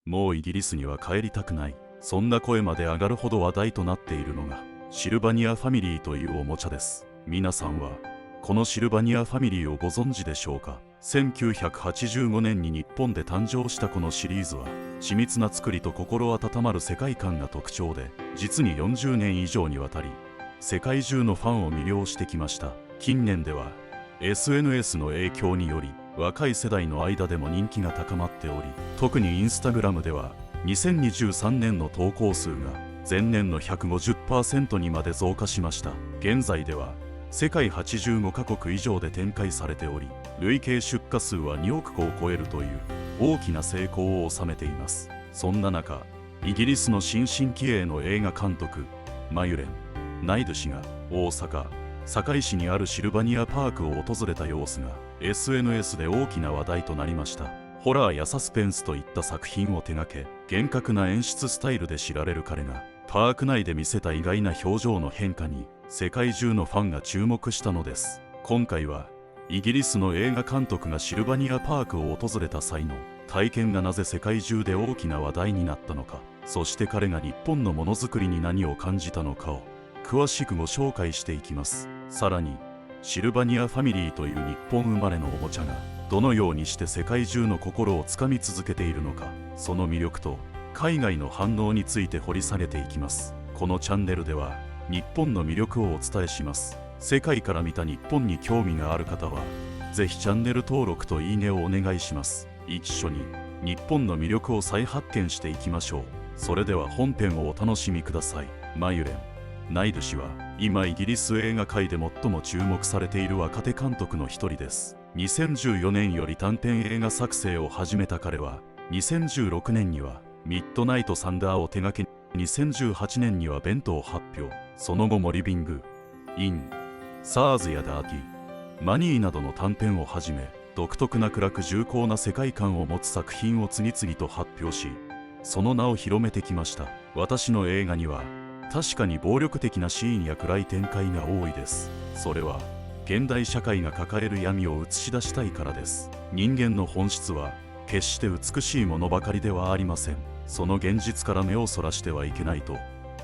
もうイギリスには帰りたくない。そんな声まで上がるほど話題となっているのがシルバニアファミリーというおもちゃです。皆さんはこのシルバニアファミリーをご存知でしょうか。1985年に日本で誕生したこのシリーズは緻密な作りと心温まる世界観が特徴で、実に40年以上にわたり世界中のファンを魅了してきました。近年では SNS の影響により若い世代の間でも人気が高まっており、特にインスタグラムでは2023年の投稿数が前年の 150% にまで増加しました。現在では世界85カ国以上で展開されており、累計出荷数は2億個を超えるという大きな成功を収めています。そんな中、イギリスの新進気鋭の映画監督マユレン・ナイド氏が大阪・堺市にあるシルバニアパークを訪れた様子が SNS で大きな話題となりました。ホラーやサスペンスといった作品を手掛け、厳格な演出スタイルで知られる彼がパーク内で見せた意外な表情の変化に世界中のファンが注目したのです。今回はイギリスの映画監督がシルバニアパークを訪れた際の体験がなぜ世界中で大きな話題になったのか、そして彼が日本のものづくりに何を感じたのかを詳しくご紹介していきます。さらにシルバニアファミリーという日本生まれのおもちゃがどのようにして世界中の心をつかみ続けているのか、その魅力と海外の反応について掘り下げていきます。このチャンネルでは日本の魅力をお伝えします。世界から見た日本に興味がある方はぜひチャンネル登録といいねをお願いします。一緒に日本の魅力を再発見していきましょう。それでは本編をお楽しみください。マユレン・ナイド氏は今イギリス映画界で最も注目されている若手監督の一人です。2014年より短編映画作成を始めた彼は2016年にはミッドナイト・サンダーを手掛け、2018年にはベントを発表。その後もリビング・イン・サーズやダーティ・マニーなどの短編をはじめ、独特な暗く重厚な世界観を持つ作品を次々と発表し、その名を広めてきました。私の映画には確かに暴力的なシーンや暗い展開が多いです。それは現代社会が抱える闇を映し出したいからです。人間の本質は決して美しいものばかりではありません。その現実から目をそらしてはいけないと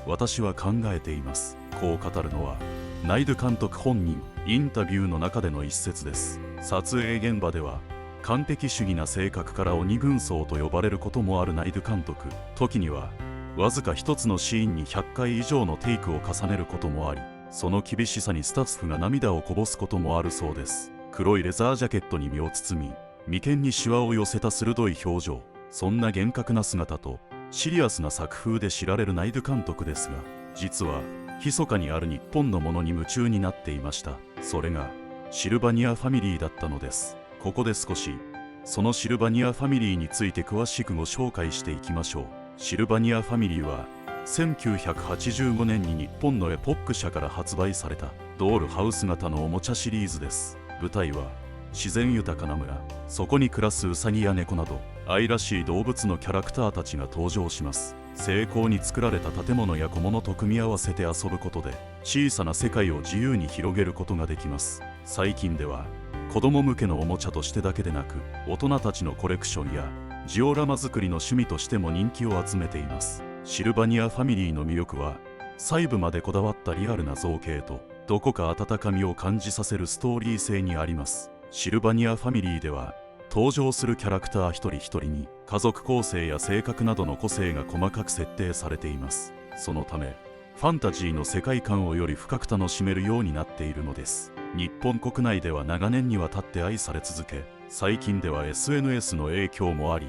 私は考えています。こう語るのはナイド監督本人。インタビューの中での一節です。撮影現場では完璧主義な性格から鬼軍曹と呼ばれることもあるナイド監督。時にはわずか一つのシーンに100回以上のテイクを重ねることもあり、その厳しさにスタッフが涙をこぼすこともあるそうです。黒いレザージャケットに身を包み、眉間にシワを寄せた鋭い表情、そんな厳格な姿とシリアスな作風で知られるナイド監督ですが、実は密かにある日本のものに夢中になっていました。それがシルバニアファミリーだったのです。ここで少しそのシルバニアファミリーについて詳しくご紹介していきましょう。シルバニアファミリーは1985年に日本のエポック社から発売されたドールハウス型のおもちゃシリーズです。舞台は自然豊かな村、そこに暮らすウサギや猫など愛らしい動物のキャラクターたちが登場します。精巧に作られた建物や小物と組み合わせて遊ぶことで小さな世界を自由に広げることができます。最近では子供向けのおもちゃとしてだけでなく、大人たちのコレクションやジオラマ作りの趣味としても人気を集めています。シルバニアファミリーの魅力は細部までこだわったリアルな造形とどこか温かみを感じさせるストーリー性にあります。シルバニアファミリーでは登場するキャラクター一人一人に家族構成や性格などの個性が細かく設定されています。そのためファンタジーの世界観をより深く楽しめるようになっているのです。日本国内では長年にわたって愛され続け、最近では SNS の影響もあり、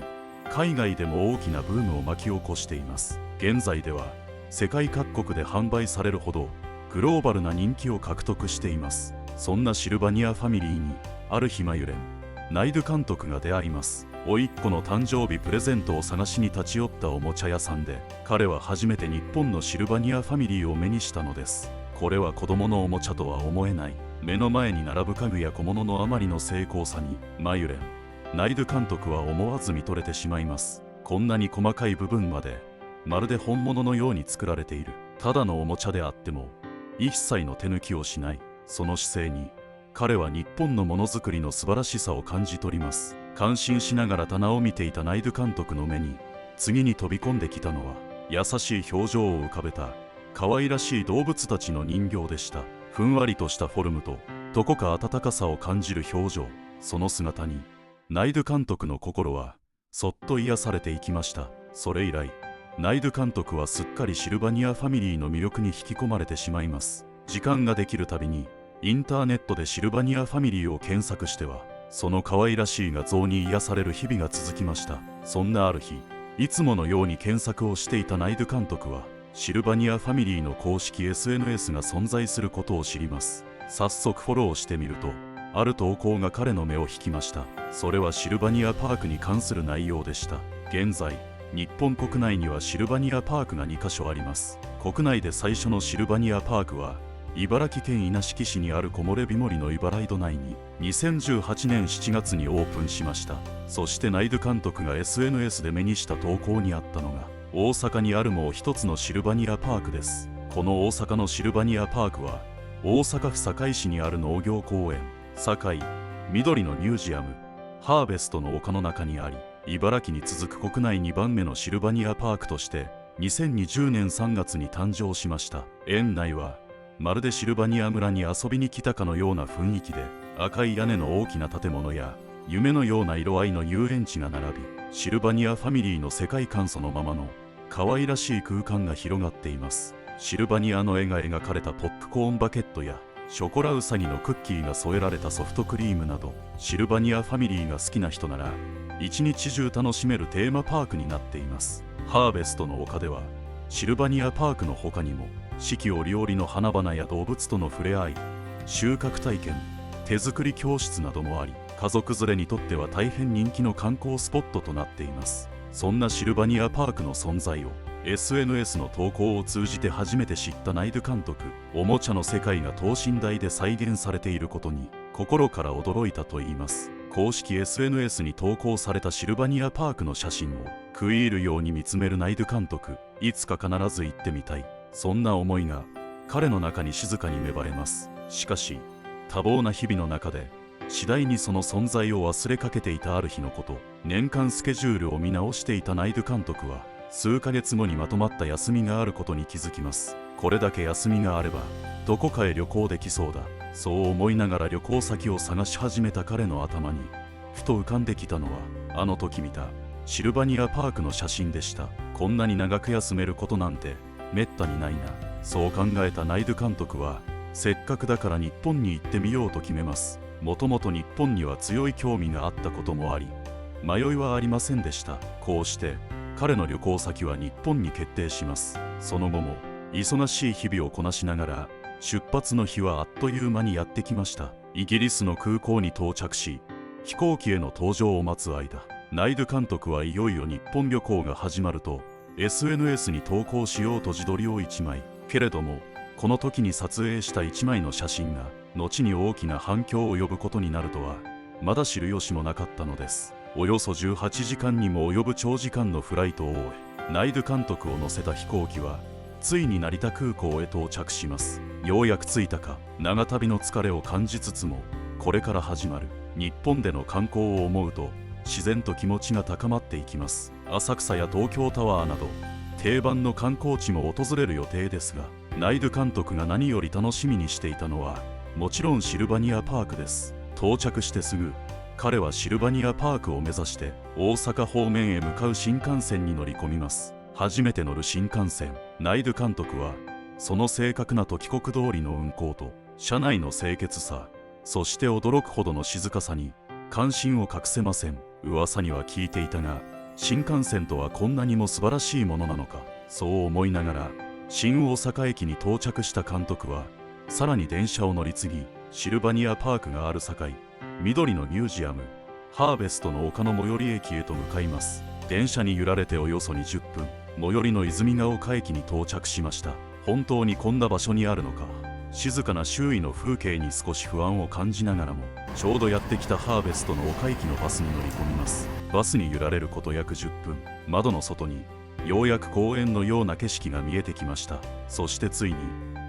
海外でも大きなブームを巻き起こしています。現在では世界各国で販売されるほどグローバルな人気を獲得しています。そんなシルバニアファミリーにある日マユレン・ナイド監督が出会います。甥っ子の誕生日プレゼントを探しに立ち寄ったおもちゃ屋さんで、彼は初めて日本のシルバニアファミリーを目にしたのです。これは子供のおもちゃとは思えない、目の前に並ぶ家具や小物のあまりの精巧さにマユレン・ナイド監督は思わず見とれてしまいます。こんなに細かい部分までまるで本物のように作られている。ただのおもちゃであっても一切の手抜きをしない、その姿勢に彼は日本のものづくりの素晴らしさを感じ取ります。感心しながら棚を見ていたナイド監督の目に次に飛び込んできたのは優しい表情を浮かべた可愛らしい動物たちの人形でした。ふんわりとしたフォルムとどこか温かさを感じる表情、その姿にナイド監督の心はそっと癒されていきました。それ以来ナイド監督はすっかりシルバニアファミリーの魅力に引き込まれてしまいます。時間ができるたびにインターネットでシルバニアファミリーを検索してはその可愛らしい画像に癒される日々が続きました。そんなある日、いつものように検索をしていたナイド監督はシルバニアファミリーの公式 SNS が存在することを知ります。早速フォローしてみるとある投稿が彼の目を引きました。それはシルバニアパークに関する内容でした。現在日本国内にはシルバニアパークが2カ所あります。国内で最初のシルバニアパークは茨城県稲敷市にある木漏れ日森の茨井戸内に2018年7月にオープンしました。そしてナイド監督が SNS で目にした投稿にあったのが大阪にあるもう一つのシルバニアパークです。この大阪のシルバニアパークは大阪府堺市にある農業公園堺緑のミュージアムハーベストの丘の中にあり、茨城に続く国内2番目のシルバニアパークとして2020年3月に誕生しました。園内はまるでシルバニア村に遊びに来たかのような雰囲気で、赤い屋根の大きな建物や夢のような色合いの遊園地が並び、シルバニアファミリーの世界観そのままの可愛らしい空間が広がっています。シルバニアの絵が描かれたポップコーンバケットやショコラウサギのクッキーが添えられたソフトクリームなど、シルバニアファミリーが好きな人なら一日中楽しめるテーマパークになっています。ハーベストの丘ではシルバニアパークの他にも四季折々の花々や動物との触れ合い、収穫体験、手作り教室などもあり、家族連れにとっては大変人気の観光スポットとなっています。そんなシルバニアパークの存在を SNS の投稿を通じて初めて知ったナイド監督、おもちゃの世界が等身大で再現されていることに心から驚いたといいます。公式 SNS に投稿されたシルバニアパークの写真を食い入るように見つめるナイド監督、いつか必ず行ってみたい、そんな思いが彼の中に静かに芽生えます。しかし多忙な日々の中で次第にその存在を忘れかけていたある日のこと、年間スケジュールを見直していたナイド監督は数ヶ月後にまとまった休みがあることに気づきます。これだけ休みがあればどこかへ旅行できそうだ、そう思いながら旅行先を探し始めた彼の頭にふと浮かんできたのは、あの時見たシルバニアパークの写真でした。こんなに長く休めることなんてめったにないな、そう考えたナイド監督はせっかくだから日本に行ってみようと決めます。もともと日本には強い興味があったこともあり迷いはありませんでした。こうして彼の旅行先は日本に決定します。その後も忙しい日々をこなしながら出発の日はあっという間にやってきました。イギリスの空港に到着し飛行機への搭乗を待つ間、ナイド監督はいよいよ日本旅行が始まると SNS に投稿しようと自撮りを1枚、けれどもこの時に撮影した1枚の写真が後に大きな反響を呼ぶことになるとはまだ知る由もなかったのです。およそ18時間にも及ぶ長時間のフライトを終え、ナイド監督を乗せた飛行機はついに成田空港へ到着します。ようやく着いたか、長旅の疲れを感じつつもこれから始まる日本での観光を思うと自然と気持ちが高まっていきます。浅草や東京タワーなど定番の観光地も訪れる予定ですが、ナイド監督が何より楽しみにしていたのはもちろんシルバニアパークです。到着してすぐ彼はシルバニアパークを目指して大阪方面へ向かう新幹線に乗り込みます。初めて乗る新幹線、ナイド監督はその正確な時刻通りの運行と車内の清潔さ、そして驚くほどの静かさに関心を隠せません。噂には聞いていたが新幹線とはこんなにも素晴らしいものなのか、そう思いながら新大阪駅に到着した監督はさらに電車を乗り継ぎ、シルバニアパークがある堺緑のミュージアムハーベストの丘の最寄り駅へと向かいます。電車に揺られておよそ20分、最寄りの泉ヶ丘駅に到着しました。本当にこんな場所にあるのか、静かな周囲の風景に少し不安を感じながらもちょうどやってきたハーベストの丘行きのバスに乗り込みます。バスに揺られること約10分、窓の外にようやく公園のような景色が見えてきました。そしてついに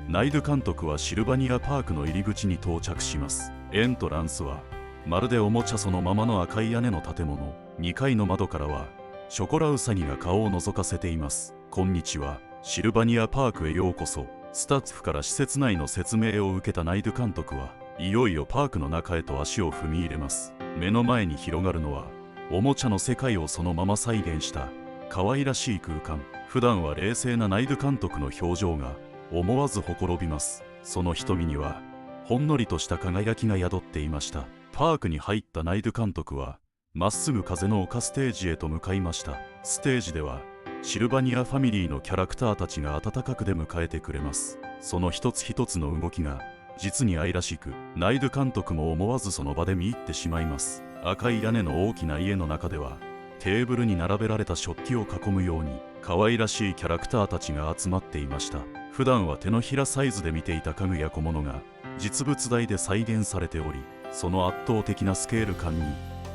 ナイド監督はシルバニアパークの入り口に到着します。エントランスはまるでおもちゃそのままの赤い屋根の建物、2階の窓からはショコラウサギが顔を覗かせています。こんにちは。シルバニアパークへようこそ。スタッフから施設内の説明を受けたナイド監督はいよいよパークの中へと足を踏み入れます。目の前に広がるのはおもちゃの世界をそのまま再現した可愛らしい空間。普段は冷静なナイド監督の表情が思わずほころびます。その瞳にはほんのりとした輝きが宿っていました。パークに入ったナイド監督はまっすぐ風の丘ステージへと向かいました。ステージではシルバニアファミリーのキャラクターたちが温かく出迎えてくれます。その一つ一つの動きが実に愛らしく、ナイド監督も思わずその場で見入ってしまいます。赤い屋根の大きな家の中ではテーブルに並べられた食器を囲むように可愛らしいキャラクターたちが集まっていました。普段は手のひらサイズで見ていた家具や小物が実物大で再現されており、その圧倒的なスケール感に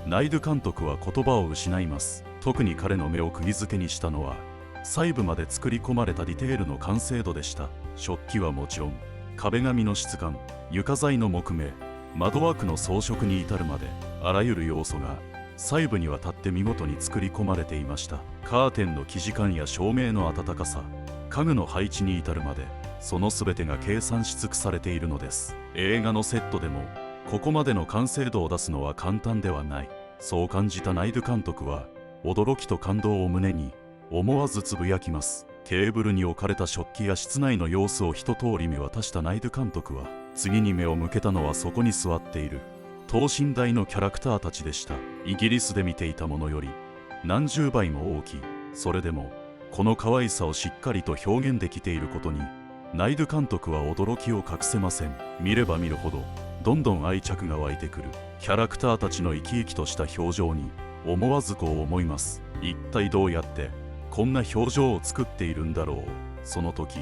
ナイド監督は言葉を失います。特に彼の目を釘付けにしたのは細部まで作り込まれたディテールの完成度でした。食器はもちろん壁紙の質感、床材の木目、窓枠の装飾に至るまであらゆる要素が細部にわたって見事に作り込まれていました。カーテンの生地感や照明の温かさ、家具の配置に至るまでその全てが計算し尽くされているのです。映画のセットでもここまでの完成度を出すのは簡単ではない。そう感じたナイド監督は驚きと感動を胸に思わずつぶやきます。テーブルに置かれた食器や室内の様子を一通り見渡したナイド監督は次に目を向けたのはそこに座っている等身大のキャラクターたちでした。イギリスで見ていたものより何十倍も大きい。それでもこの可愛さをしっかりと表現できていることにナイド監督は驚きを隠せません。見れば見るほどどんどん愛着が湧いてくるキャラクターたちの生き生きとした表情に思わずこう思います。一体どうやってこんな表情を作っているんだろう。その時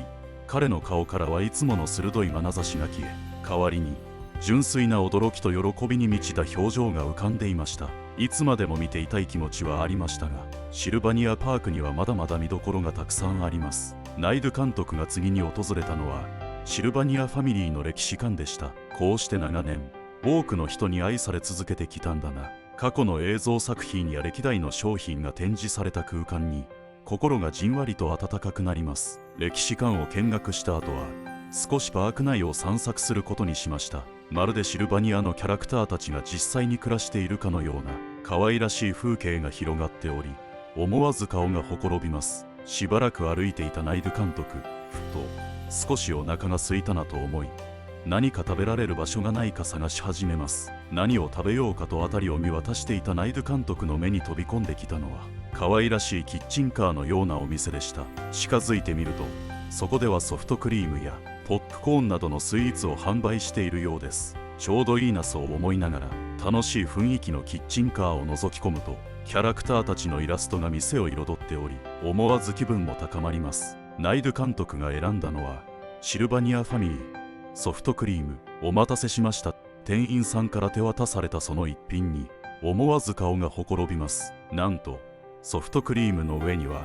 彼の顔からはいつもの鋭い眼差しが消え、代わりに純粋な驚きと喜びに満ちた表情が浮かんでいました。いつまでも見ていたい気持ちはありましたが、シルバニアパークにはまだまだ見どころがたくさんあります。ナイド監督が次に訪れたのはシルバニアファミリーの歴史館でした。こうして長年多くの人に愛され続けてきたんだな。過去の映像作品や歴代の商品が展示された空間に心がじんわりと温かくなります。歴史館を見学した後は少しパーク内を散策することにしました。まるでシルバニアのキャラクターたちが実際に暮らしているかのような可愛らしい風景が広がっており、思わず顔がほころびます。しばらく歩いていたナイド監督、ふと少しお腹が空いたなと思い、何か食べられる場所がないか探し始めます。何を食べようかと辺りを見渡していたナイド監督の目に飛び込んできたのは可愛らしいキッチンカーのようなお店でした。近づいてみるとそこではソフトクリームやポップコーンなどのスイーツを販売しているようです。ちょうどいいなそう思いながら楽しい雰囲気のキッチンカーを覗き込むと、キャラクターたちのイラストが店を彩っており、思わず気分も高まります。ナイド監督が選んだのはシルバニアファミリーソフトクリーム。お待たせしました。店員さんから手渡されたその一品に思わず顔がほころびます。なんとソフトクリームの上には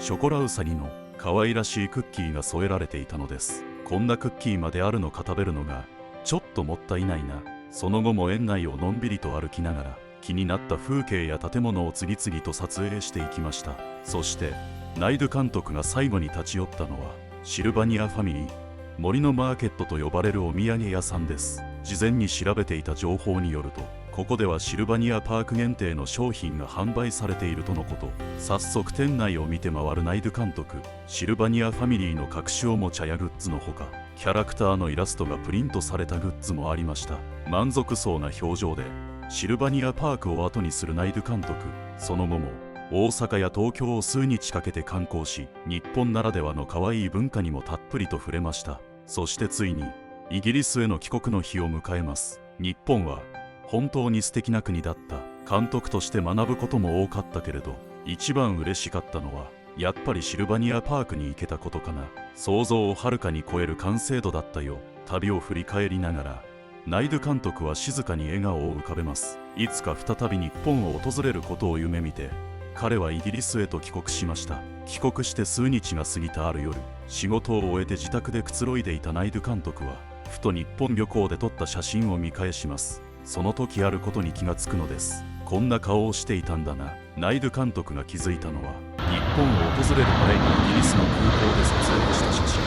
ショコラウサギの可愛らしいクッキーが添えられていたのです。こんなクッキーまであるのか、食べるのがちょっともったいないな。その後も園内をのんびりと歩きながら気になった風景や建物を次々と撮影していきました。そしてナイド監督が最後に立ち寄ったのはシルバニアファミリー森のマーケットと呼ばれるお土産屋さんです。事前に調べていた情報によると、ここではシルバニアパーク限定の商品が販売されているとのこと。早速店内を見て回るナイド監督。シルバニアファミリーの隠しおもちゃやグッズのほか、キャラクターのイラストがプリントされたグッズもありました。満足そうな表情でシルバニアパークを後にするナイド監督。その後も大阪や東京を数日かけて観光し、日本ならではの可愛い文化にもたっぷりと触れました。そしてついにイギリスへの帰国の日を迎えます。日本は本当に素敵な国だった。監督として学ぶことも多かったけれど、一番嬉しかったのはやっぱりシルバニアパークに行けたことかな。想像をはるかに超える完成度だったよ。旅を振り返りながらナイド監督は静かに笑顔を浮かべます。いつか再び日本を訪れることを夢見て、彼はイギリスへと帰国しました。帰国して数日が過ぎたある夜、仕事を終えて自宅でくつろいでいたナイド監督はふと日本旅行で撮った写真を見返します。その時あることに気がつくのです。こんな顔をしていたんだな。ナイド監督が気づいたのは、日本を訪れる前にイギリスの空港で撮影した写真。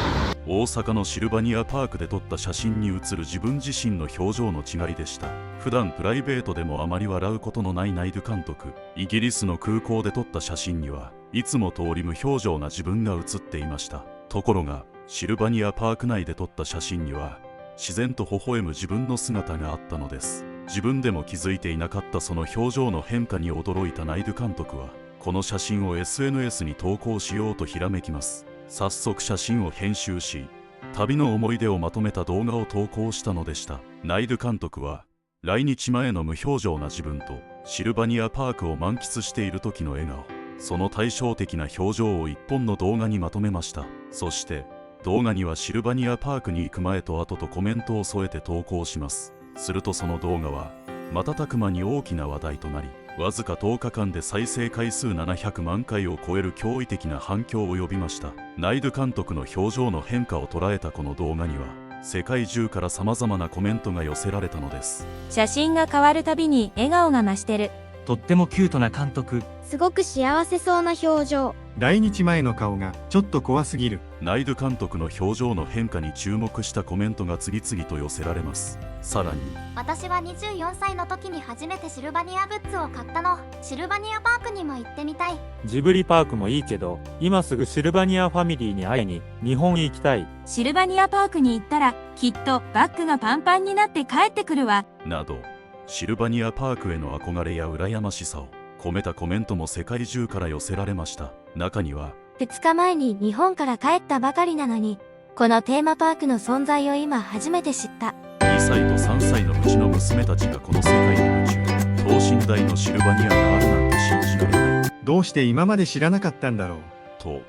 大阪のシルバニアパークで撮った写真に写る自分自身の表情の違いでした。普段プライベートでもあまり笑うことのないナイド監督。イギリスの空港で撮った写真にはいつも通り無表情な自分が写っていました。ところがシルバニアパーク内で撮った写真には自然と微笑む自分の姿があったのです。自分でも気づいていなかったその表情の変化に驚いたナイド監督は、この写真を SNS に投稿しようとひらめきます。早速写真を編集し、旅の思い出をまとめた動画を投稿したのでした。ナイド監督は来日前の無表情な自分とシルバニアパークを満喫している時の笑顔、その対照的な表情を一本の動画にまとめました。そして動画にはシルバニアパークに行く前と後とコメントを添えて投稿します。するとその動画は瞬く間に大きな話題となり、わずか10日間で再生回数700万回を超える驚異的な反響を呼びました。ナイド監督の表情の変化を捉えたこの動画には、世界中から様々なコメントが寄せられたのです。写真が変わるたびに笑顔が増してる。とってもキュートな監督。すごく幸せそうな表情。来日前の顔がちょっと怖すぎる。ナイド監督の表情の変化に注目したコメントが次々と寄せられます。さらに、私は24歳の時に初めてシルバニアグッズを買ったの。シルバニアパークにも行ってみたい。ジブリパークもいいけど、今すぐシルバニアファミリーに会いに日本へ行きたい。シルバニアパークに行ったらきっとバッグがパンパンになって帰ってくるわ。など、シルバニアパークへの憧れや羨ましさを込めたコメントも世界中から寄せられました。中には、2日前に日本から帰ったばかりなのに、このテーマパークの存在を今初めて知った。2歳と3歳のうちの娘たちがこの世界に夢中。等身大のシルバニアがあるなんて信じられない。どうして今まで知らなかったんだろう。と、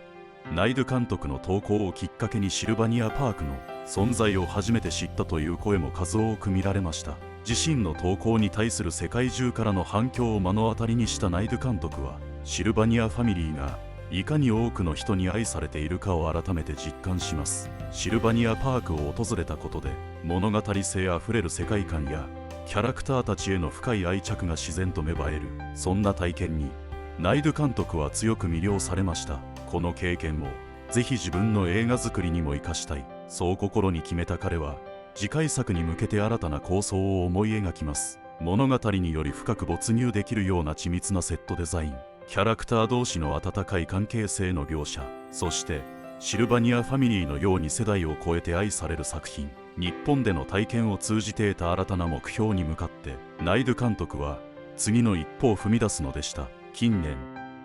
ナイド監督の投稿をきっかけにシルバニアパークの存在を初めて知ったという声も数多く見られました。自身の投稿に対する世界中からの反響を目の当たりにしたナイド監督は、シルバニアファミリーがいかに多くの人に愛されているかを改めて実感します。シルバニアパークを訪れたことで、物語性あふれる世界観やキャラクターたちへの深い愛着が自然と芽生える。そんな体験にナイド監督は強く魅了されました。この経験をぜひ自分の映画作りにも生かしたい、そう心に決めた彼は、次回作に向けて新たな構想を思い描きます。物語により深く没入できるような緻密なセットデザイン、キャラクター同士の温かい関係性の描写、そしてシルバニアファミリーのように世代を超えて愛される作品。日本での体験を通じて得た新たな目標に向かって、ナイド監督は次の一歩を踏み出すのでした。近年、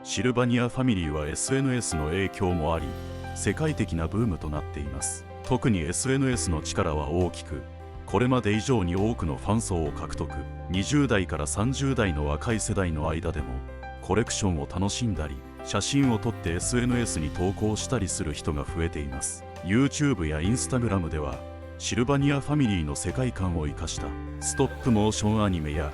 シルバニアファミリーは SNS の影響もあり、世界的なブームとなっています。特に SNS の力は大きく、これまで以上に多くのファン層を獲得。20代から30代の若い世代の間でも、コレクションを楽しんだり、写真を撮って SNS に投稿したりする人が増えています。YouTube や Instagram では、シルバニアファミリーの世界観を生かしたストップモーションアニメや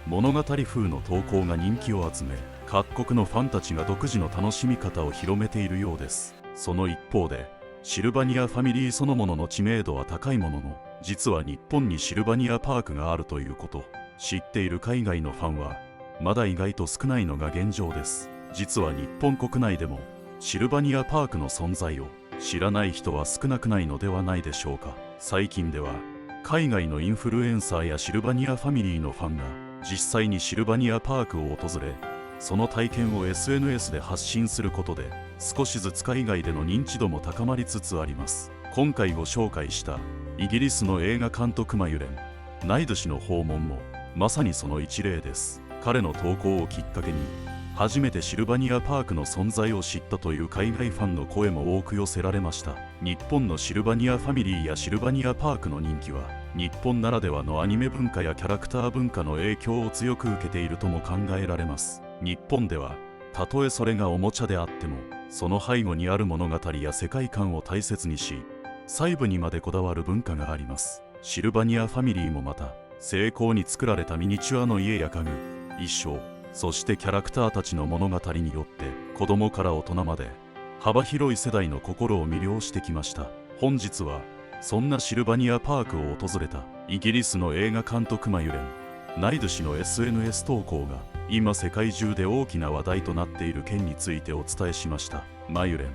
物語風の投稿が人気を集め、各国のファンたちが独自の楽しみ方を広めているようです。その一方で、シルバニアファミリーそのものの知名度は高いものの、実は日本にシルバニアパークがあるということ、知っている海外のファンはまだ意外と少ないのが現状です。実は日本国内でもシルバニアパークの存在を知らない人は少なくないのではないでしょうか。最近では海外のインフルエンサーやシルバニアファミリーのファンが実際にシルバニアパークを訪れ、その体験を SNS で発信することで、少しずつ海外での認知度も高まりつつあります。今回ご紹介したイギリスの映画監督マユレン・ナイド氏の訪問もまさにその一例です。彼の投稿をきっかけに初めてシルバニアパークの存在を知ったという海外ファンの声も多く寄せられました。日本のシルバニアファミリーやシルバニアパークの人気は、日本ならではのアニメ文化やキャラクター文化の影響を強く受けているとも考えられます。日本ではたとえそれがおもちゃであっても、その背後にある物語や世界観を大切にし、細部にまでこだわる文化があります。シルバニアファミリーもまた、精巧に作られたミニチュアの家や家具、衣装、そしてキャラクターたちの物語によって、子供から大人まで幅広い世代の心を魅了してきました。本日はそんなシルバニアパークを訪れたイギリスの映画監督マユレン・ナイド氏の SNS 投稿が今世界中で大きな話題となっている件についてお伝えしました。マユレン・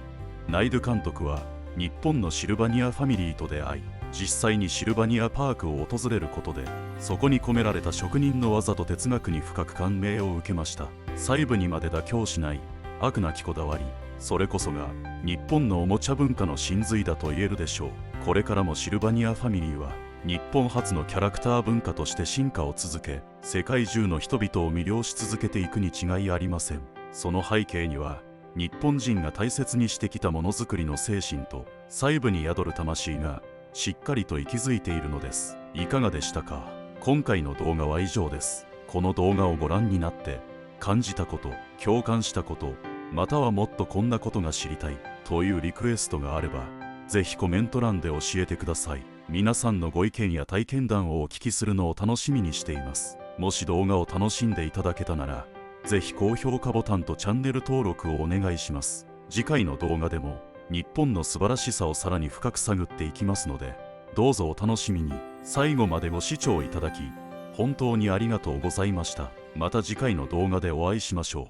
ナイド監督は日本のシルバニアファミリーと出会い、実際にシルバニアパークを訪れることで、そこに込められた職人の技と哲学に深く感銘を受けました。細部にまで妥協しない飽くなきこだわり、それこそが日本のおもちゃ文化の真髄だと言えるでしょう。これからもシルバニアファミリーは日本初のキャラクター文化として進化を続け、世界中の人々を魅了し続けていくに違いありません。その背景には日本人が大切にしてきたものづくりの精神と細部に宿る魂がしっかりと息づいているのです。いかがでしたか？今回の動画は以上です。この動画をご覧になって感じたこと、共感したこと、またはもっとこんなことが知りたいというリクエストがあれば、ぜひコメント欄で教えてください。皆さんのご意見や体験談をお聞きするのを楽しみにしています。もし動画を楽しんでいただけたなら、ぜひ高評価ボタンとチャンネル登録をお願いします。次回の動画でも日本の素晴らしさをさらに深く探っていきますので、どうぞお楽しみに。最後までご視聴いただき本当にありがとうございました。また次回の動画でお会いしましょう。